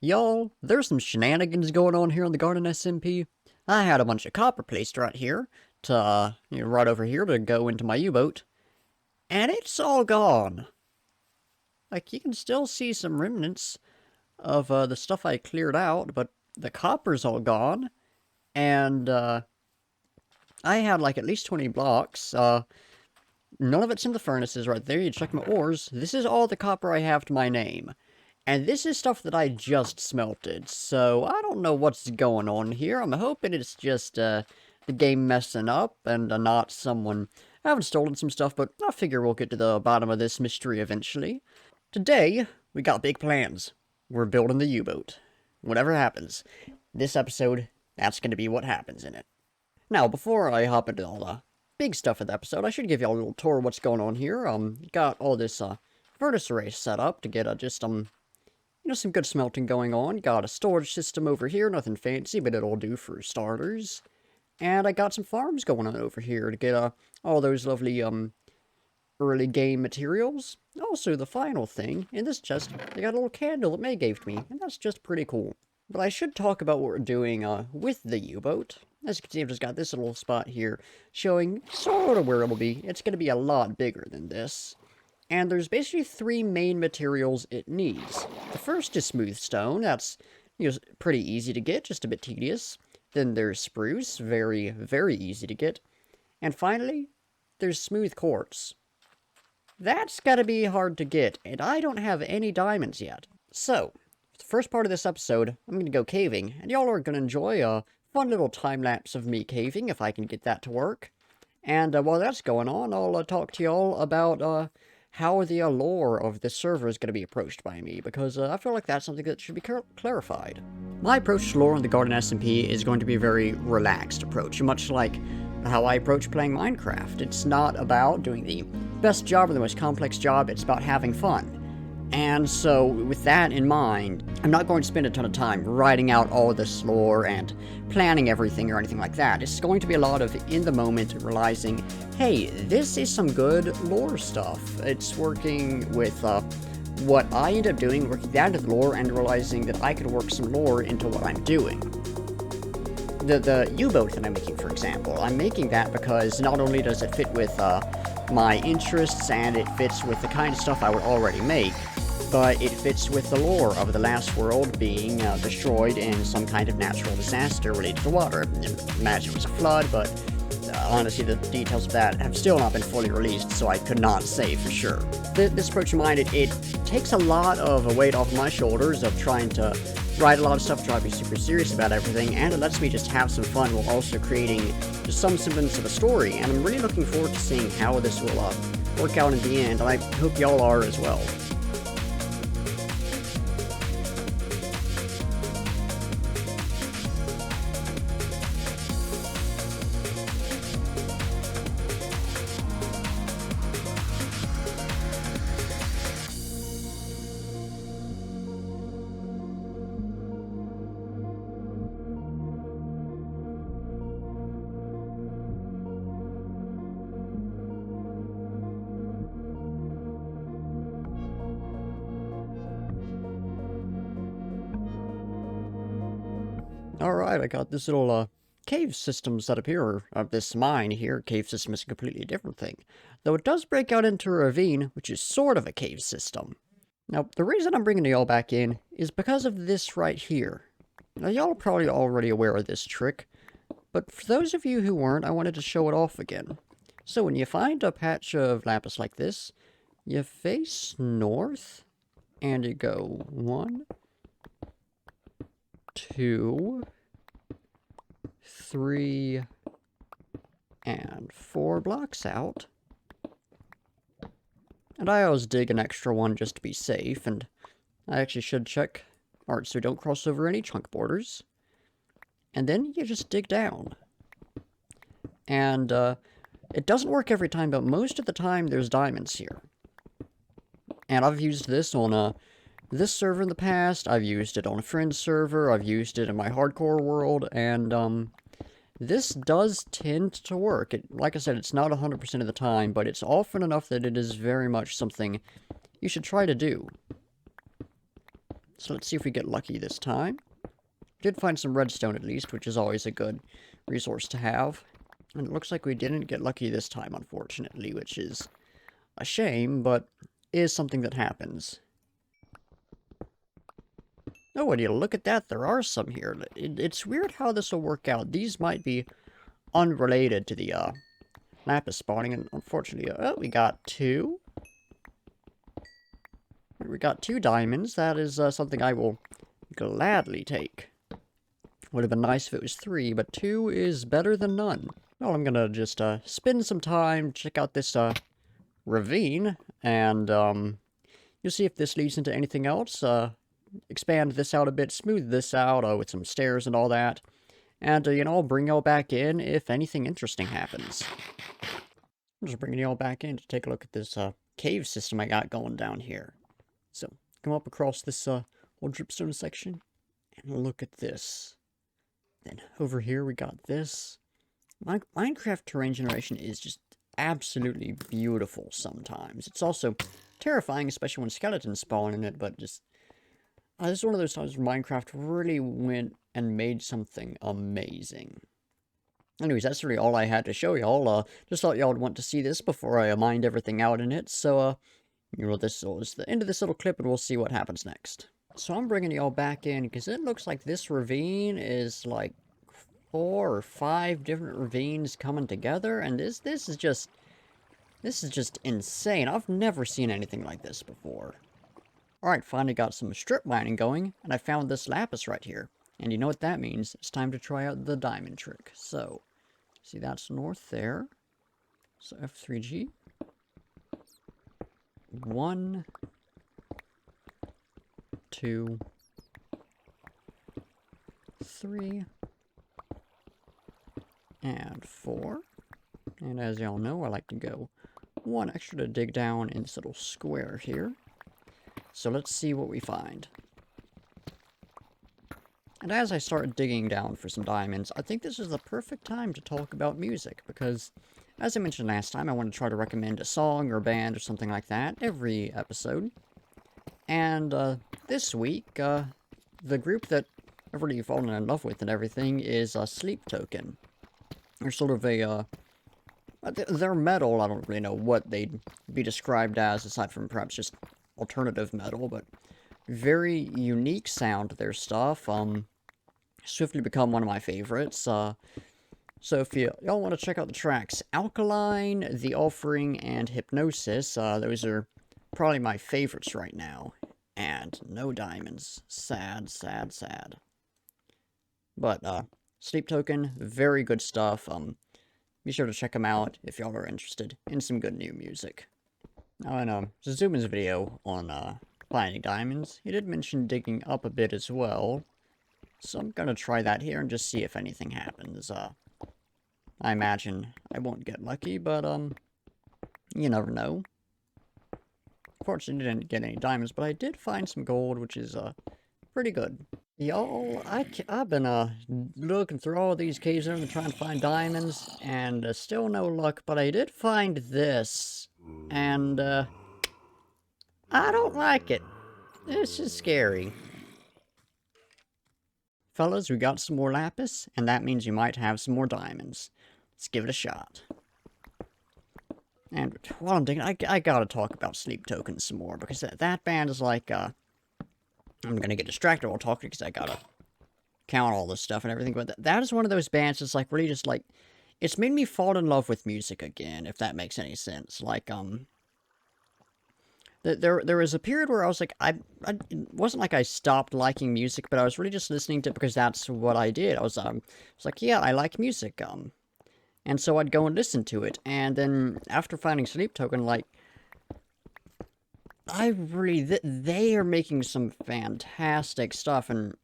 Y'all, there's some shenanigans going on here on the Garden SMP. I had a bunch of copper placed right here right over here to go into my U-boat, and it's all gone. Like, you can still see some remnants of the stuff I cleared out, but the copper's all gone, and I had like at least 20 blocks. None of it's in the furnaces right there. You check my ores. This is all the copper I have to my name. And this is stuff that I just smelted, so I don't know what's going on here. I'm hoping it's just the game messing up and not someone having stolen some stuff, but I figure we'll get to the bottom of this mystery eventually. Today, we got big plans. We're building the U-boat. Whatever happens, this episode, that's going to be what happens in it. Now, before I hop into all the big stuff of the episode, I should give y'all a little tour of what's going on here. Got all this furnace array set up to get some good smelting going on. Got a storage system over here, nothing fancy, but it'll do for starters. And I got some farms going on over here to get all those lovely early game materials. Also, the final thing, in this chest, I got a little candle that May gave me, and that's just pretty cool. But I should talk about what we're doing with the U-boat. As you can see, I've just got this little spot here showing sort of where it'll be. It's going to be a lot bigger than this. And there's basically three main materials it needs. The first is smooth stone. That's, pretty easy to get, just a bit tedious. Then there's spruce, very, very easy to get. And finally, there's smooth quartz. That's gotta be hard to get, and I don't have any diamonds yet. So, the first part of this episode, I'm gonna go caving, and y'all are gonna enjoy a fun little time-lapse of me caving, if I can get that to work. And while that's going on, I'll talk to y'all about how the lore of this server is going to be approached by me, because I feel like that's something that should be clarified. My approach to lore on the Garden SMP is going to be a very relaxed approach, much like how I approach playing Minecraft. It's not about doing the best job or the most complex job, it's about having fun. And so, with that in mind, I'm not going to spend a ton of time writing out all this lore and planning everything or anything like that. It's going to be a lot of in the moment realizing, hey, this is some good lore stuff. It's working with what I end up doing, working that into the lore, and realizing that I could work some lore into what I'm doing. The U-boat that I'm making, for example, I'm making that because not only does it fit with my interests and it fits with the kind of stuff I would already make, but it fits with the lore of the last world being destroyed in some kind of natural disaster related to water. Imagine it was a flood, but honestly the details of that have still not been fully released, so I could not say for sure. This approach of mine, it takes a lot of a weight off of my shoulders of trying to write a lot of stuff, try to be super serious about everything, and it lets me just have some fun while also creating just some semblance of a story, and I'm really looking forward to seeing how this will work out in the end, and I hope y'all are as well. Alright, I got this little cave system set up here, this mine here. Cave system is a completely different thing. Though it does break out into a ravine, which is sort of a cave system. Now, the reason I'm bringing y'all back in is because of this right here. Now, y'all are probably already aware of this trick, but for those of you who weren't, I wanted to show it off again. So when you find a patch of lapis like this, you face north, and you go 1, 2, 3, and 4 blocks out. And I always dig an extra one just to be safe, and I actually should check art so we don't cross over any chunk borders. And then you just dig down. And it doesn't work every time, but most of the time there's diamonds here. And I've used this on this server in the past, I've used it on a friend's server, I've used it in my hardcore world, and this does tend to work. Like I said, it's not 100% of the time, but it's often enough that it is very much something you should try to do. So let's see if we get lucky this time. Did find some redstone at least, which is always a good resource to have. And it looks like we didn't get lucky this time, unfortunately, which is a shame, but is something that happens. Oh, would you look at that? There are some here. It's weird how this will work out. These might be unrelated to the lapis spawning, and unfortunately, we got two. We got 2 diamonds. That is something I will gladly take. Would have been nice if it was 3, but 2 is better than none. Well, I'm gonna just spend some time, check out this ravine, and you'll see if this leads into anything else. Expand this out a bit, smooth this out with some stairs and all that. And, you know, I'll bring y'all back in if anything interesting happens. I'm just bringing y'all back in to take a look at this cave system I got going down here. So, come up across this old dripstone section, and look at this. Then over here we got this. Minecraft terrain generation is just absolutely beautiful sometimes. It's also terrifying, especially when skeletons spawn in it, but just... this is one of those times where Minecraft really went and made something amazing. Anyways, that's really all I had to show y'all. Just thought y'all would want to see this before I mined everything out in it, so, you know, this is the end of this little clip, and we'll see what happens next. So I'm bringing y'all back in, because it looks like this ravine is, like, 4 or 5 different ravines coming together, and this is just insane. I've never seen anything like this before. Alright, finally got some strip mining going, and I found this lapis right here. And you know what that means? It's time to try out the diamond trick. So, see that's north there. So F3G. 1, 2, 3, and 4. And as y'all know, I like to go 1 extra to dig down in this little square here. So let's see what we find. And as I start digging down for some diamonds, I think this is the perfect time to talk about music, because, as I mentioned last time, I want to try to recommend a song or a band or something like that every episode. And this week, the group that I've really fallen in love with and everything is Sleep Token. They're sort of a, they're metal. I don't really know what they'd be described as, aside from perhaps just alternative metal, but very unique sound to their stuff. Swiftly become one of my favorites. So if y'all want to check out the tracks Alkaline, The Offering, and Hypnosis, those are probably my favorites right now. And no diamonds. Sad, sad, sad. But, Sleep Token, very good stuff. Be sure to check them out if y'all are interested in some good new music. Now, in Suzuma's video on finding diamonds, he did mention digging up a bit as well. So I'm gonna try that here and just see if anything happens. I imagine I won't get lucky, but, you never know. Fortunately, didn't get any diamonds, but I did find some gold, which is, pretty good. Y'all, I've been, looking through all these caves and trying to find diamonds, and still no luck, but I did find this, and, I don't like it. This is scary. Fellas, we got some more lapis, and that means you might have some more diamonds. Let's give it a shot. And while I'm digging, I gotta talk about Sleep Token some more, because that band is like, I'm gonna get distracted while talking, because I gotta count all this stuff and everything, but that is one of those bands that's, like, really just, like, it's made me fall in love with music again, if that makes any sense. Like, there was a period where I was like, it wasn't like I stopped liking music, but I was really just listening to it because that's what I did. I was like, yeah, I like music, and so I'd go and listen to it, and then after finding Sleep Token, like, they are making some fantastic stuff, and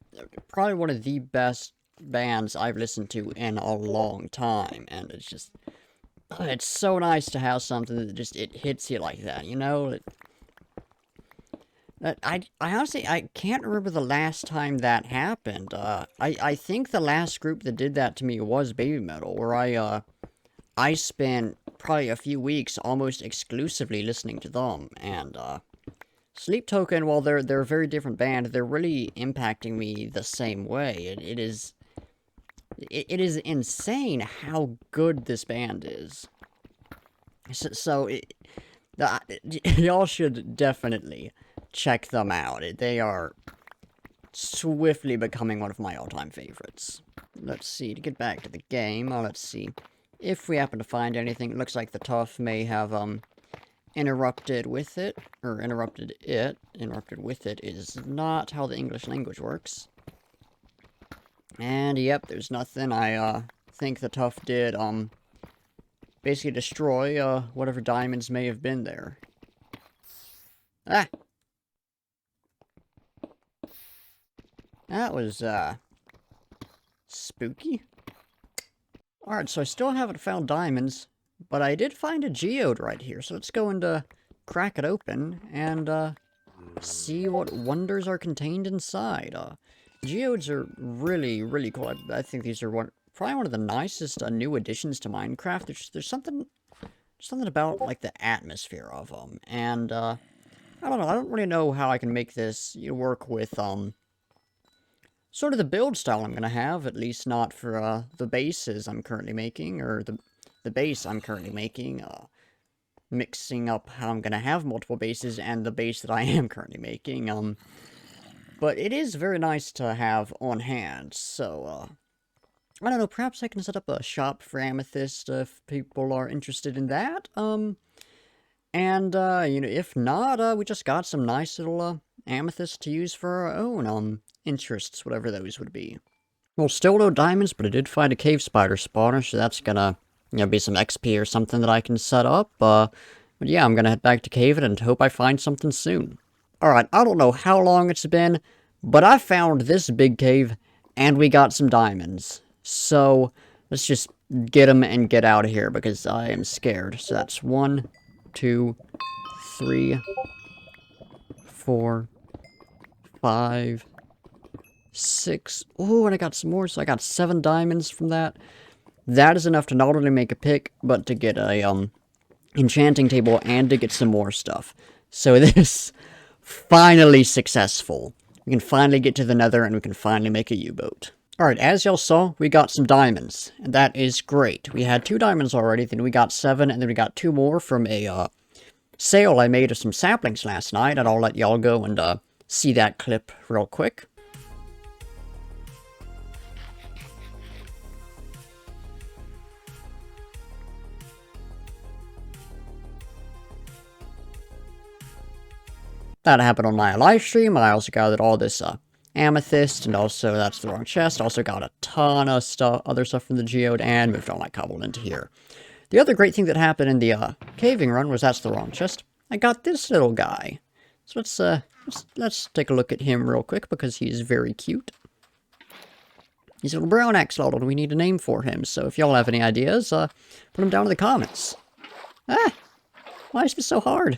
probably one of the best bands I've listened to in a long time, and it's just, it's so nice to have something that just, it hits you like that, you know? I honestly, I can't remember the last time that happened. I think the last group that did that to me was Baby Metal, where I spent probably a few weeks almost exclusively listening to them, and, Sleep Token, while they're a very different band, they're really impacting me the same way. It is insane how good this band is. Y'all should definitely check them out. They are swiftly becoming one of my all-time favorites. Let's see, to get back to the game, let's see. If we happen to find anything, it looks like the Tough may have, interrupted with it, or interrupted it. Interrupted with it is not how the English language works. And, yep, there's nothing. I, think the Tough did, basically destroy, whatever diamonds may have been there. Ah! That was, spooky. Alright, so I still haven't found diamonds, but I did find a geode right here, so let's go and, crack it open, and, see what wonders are contained inside. Geodes are really, really cool. I think these are probably one of the nicest, new additions to Minecraft. There's something about, like, the atmosphere of them, and, I don't know, I don't really know how I can make this work with, sort of the build style I'm going to have, at least not for, the bases I'm currently making, or the base I'm currently making, mixing up how I'm going to have multiple bases and the base that I am currently making, but it is very nice to have on hand, so, I don't know, perhaps I can set up a shop for Amethyst if people are interested in that, and, if not, we just got some nice little, Amethyst to use for our own, interests, whatever those would be. Well, still no diamonds, but I did find a cave spider spawner, so that's gonna, be some XP or something that I can set up, but yeah, I'm gonna head back to cave it and hope I find something soon. Alright, I don't know how long it's been, but I found this big cave, and we got some diamonds. So, let's just get them and get out of here, because I am scared. So that's 1, 2, 3, 4, 5, 6. Oh, and I got some more, so I got 7 diamonds from that. That is enough to not only make a pick, but to get a, enchanting table and to get some more stuff. So this, finally successful. We can finally get to the Nether and we can finally make a U-boat. Alright, as y'all saw, we got some diamonds, and that is great. We had 2 diamonds already, then we got 7, and then we got 2 more from a, sale I made of some saplings last night, and I'll let y'all go and, see that clip real quick. That happened on my live stream. I also gathered all this, amethyst, and also, that's the wrong chest. Also got a ton of other stuff from the Geode, and moved all my cobble into here. The other great thing that happened in the, caving run was that's the wrong chest. I got this little guy. So let's take a look at him real quick, because he's very cute. He's a little brown axolotl, and we need a name for him, so if y'all have any ideas, put them down in the comments. Ah! Why is this so hard?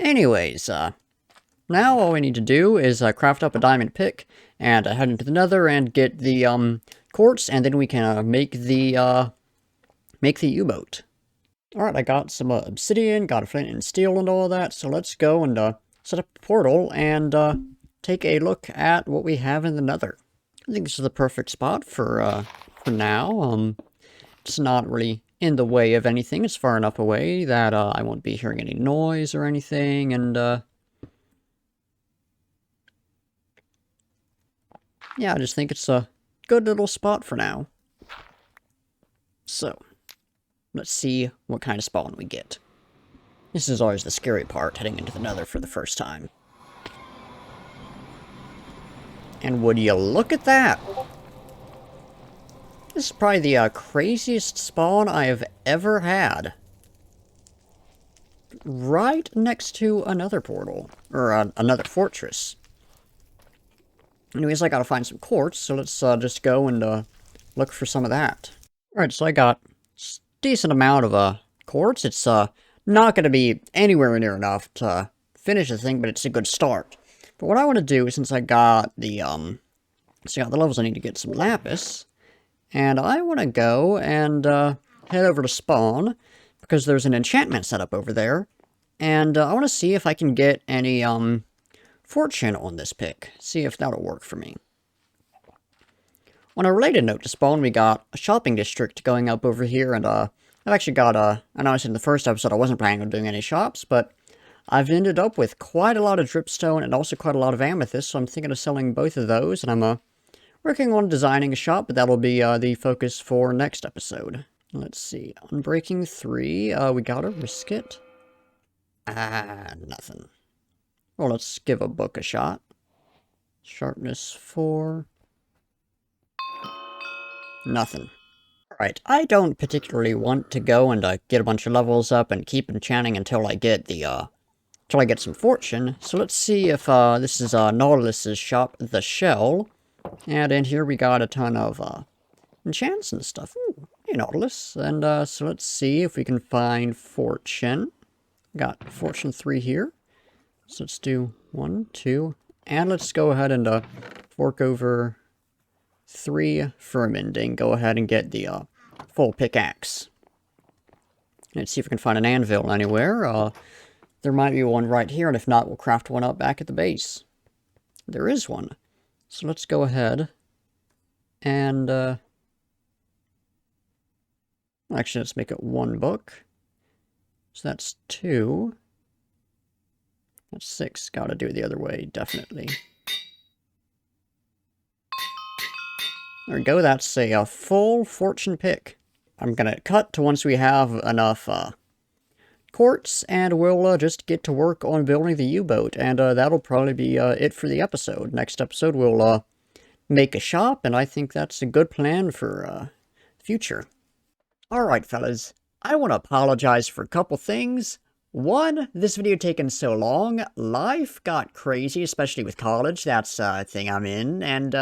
Anyways, now all we need to do is craft up a diamond pick and head into the Nether and get the quartz, and then we can make the U-boat. Alright, I got some obsidian, got a flint and steel and all that, so let's go and set up a portal and take a look at what we have in the Nether. I think this is the perfect spot for now. It's not really in the way of anything. It's far enough away that I won't be hearing any noise or anything, and yeah, I just think it's a good little spot for now. So, let's see what kind of spawn we get. This is always the scary part, heading into the Nether for the first time. And would you look at that? This is probably the craziest spawn I have ever had. Right next to another portal, or another fortress. Anyways, I gotta find some quartz, so let's just go and look for some of that. Alright, so I got a decent amount of quartz. It's not gonna be anywhere near enough to finish the thing, but it's a good start. But what I want to do, since I got the levels, I need to get some lapis. And I want to go and head over to spawn, because there's an enchantment set up over there. And I want to see if I can get any fortune on this pick. See if that'll work for me. On a related note to spawn, we got a shopping district going up over here, and I've actually got I know I said in the first episode I wasn't planning on doing any shops, but I've ended up with quite a lot of dripstone and also quite a lot of amethyst, so I'm thinking of selling both of those, and I'm working on designing a shop, but that'll be the focus for next episode. Let's see, Unbreaking 3, we gotta risk it. Nothing. Well, let's give a book a shot. Sharpness 4. Nothing. Alright, I don't particularly want to go and get a bunch of levels up and keep enchanting until I get some fortune. So let's see if this is Nautilus's shop, The Shell. And in here we got a ton of enchants and stuff. Ooh, hey Nautilus. And so let's see if we can find fortune. Got fortune 3 here. So let's do 1, 2, and let's go ahead and fork over 3 fermenting. Go ahead and get the full pickaxe. Let's see if we can find an anvil anywhere. There might be one right here, and if not, we'll craft one up back at the base. There is one. So let's go ahead and actually, let's make it 1 book. So that's 2. That's 6. Gotta do it the other way, definitely. There we go. That's a full fortune pick. I'm gonna cut to once we have enough quartz, and we'll just get to work on building the U-boat, and that'll probably be it for the episode. Next episode, we'll make a shop, and I think that's a good plan for future. Alright, fellas. I want to apologize for a couple things. One, this video taking so long. Life got crazy, especially with college. That's a thing I'm in, and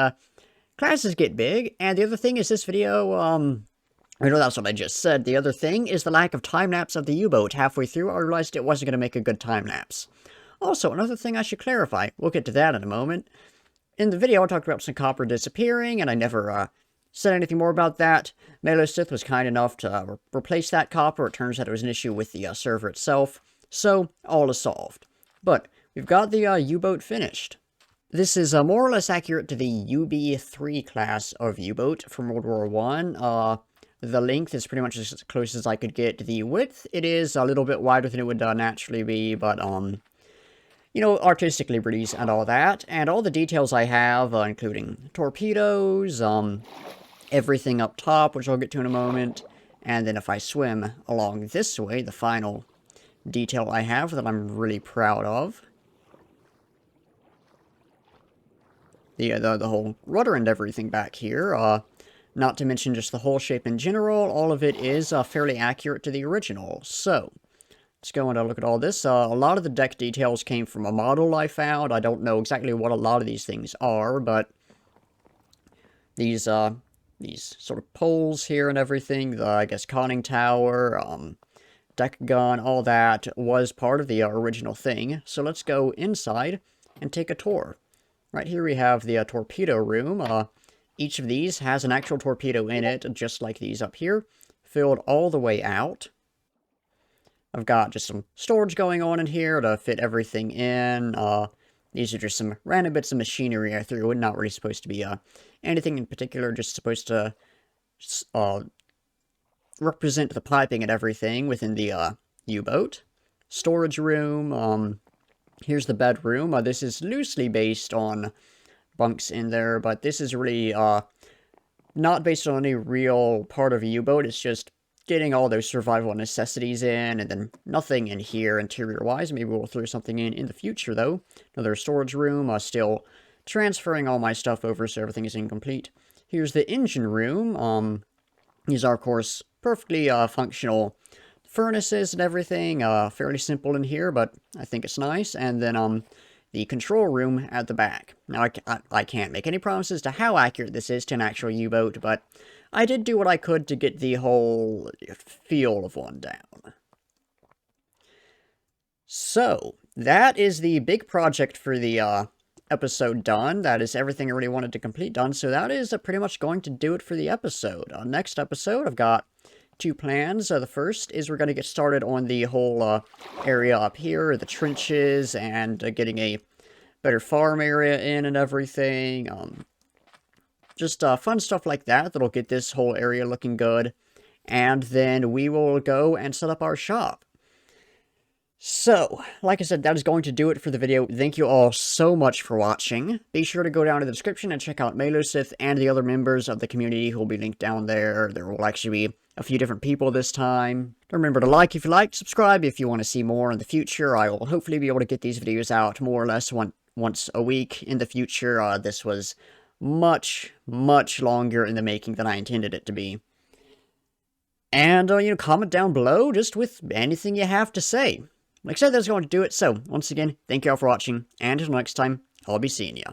classes get big. And the other thing is this video, I know that's what I just said. The other thing is the lack of time-lapse of the U-boat. Halfway through, I realized it wasn't going to make a good time-lapse. Also, another thing I should clarify. We'll get to that in a moment. In the video, I talked about some copper disappearing, and I never said anything more about that. Melosith was kind enough to replace that copper. It turns out it was an issue with the server itself. So, all is solved. But, we've got the U-boat finished. This is more or less accurate to the UB3 class of U-boat from World War I. The length is pretty much as close as I could get. The width, it is a little bit wider than it would naturally be, but, you know, artistic liberties and all that. And all the details I have, including torpedoes, everything up top, which I'll get to in a moment. And then if I swim along this way, the final detail I have that I'm really proud of. The whole rudder and everything back here, not to mention just the whole shape in general, all of it is fairly accurate to the original. So, let's go and look at all this. A lot of the deck details came from a model I found. I don't know exactly what a lot of these things are, but these sort of poles here and everything, the, I guess, conning tower, deck gun, all that was part of the original thing. So let's go inside and take a tour. Right here we have the torpedo room. Each of these has an actual torpedo in it, just like these up here, filled all the way out. I've got just some storage going on in here to fit everything in. These are just some random bits of machinery I threw in, not really supposed to be anything in particular, just supposed to represent the piping and everything within the U-boat. Storage room, here's the bedroom. This is loosely based on bunks in there, but this is really not based on any real part of a U-boat. It's just getting all those survival necessities in, and then nothing in here interior-wise. Maybe we'll throw something in the future, though. Another storage room, still transferring all my stuff over so everything is incomplete. Here's the engine room. These are, of course, perfectly functional furnaces and everything. Fairly simple in here, but I think it's nice. And then the control room at the back. Now, I can't make any promises to how accurate this is to an actual U-boat, but I did do what I could to get the whole feel of one down. So, that is the big project for the episode done. That is everything I really wanted to complete done, so that is pretty much going to do it for the episode. Next episode, I've got two plans. The first is we're going to get started on the whole area up here, the trenches, and getting a better farm area in and everything. Just fun stuff like that that'll get this whole area looking good. And then we will go and set up our shop. So, like I said, that is going to do it for the video. Thank you all so much for watching. Be sure to go down to the description and check out Malosith and the other members of the community who will be linked down there. There will actually be a few different people this time. Remember to like if you liked, subscribe if you want to see more in the future. I will hopefully be able to get these videos out more or less once a week in the future. This was much, much longer in the making than I intended it to be. And, comment down below just with anything you have to say. Like I said, that's going to do it. So, once again, thank you all for watching, and until next time, I'll be seeing you.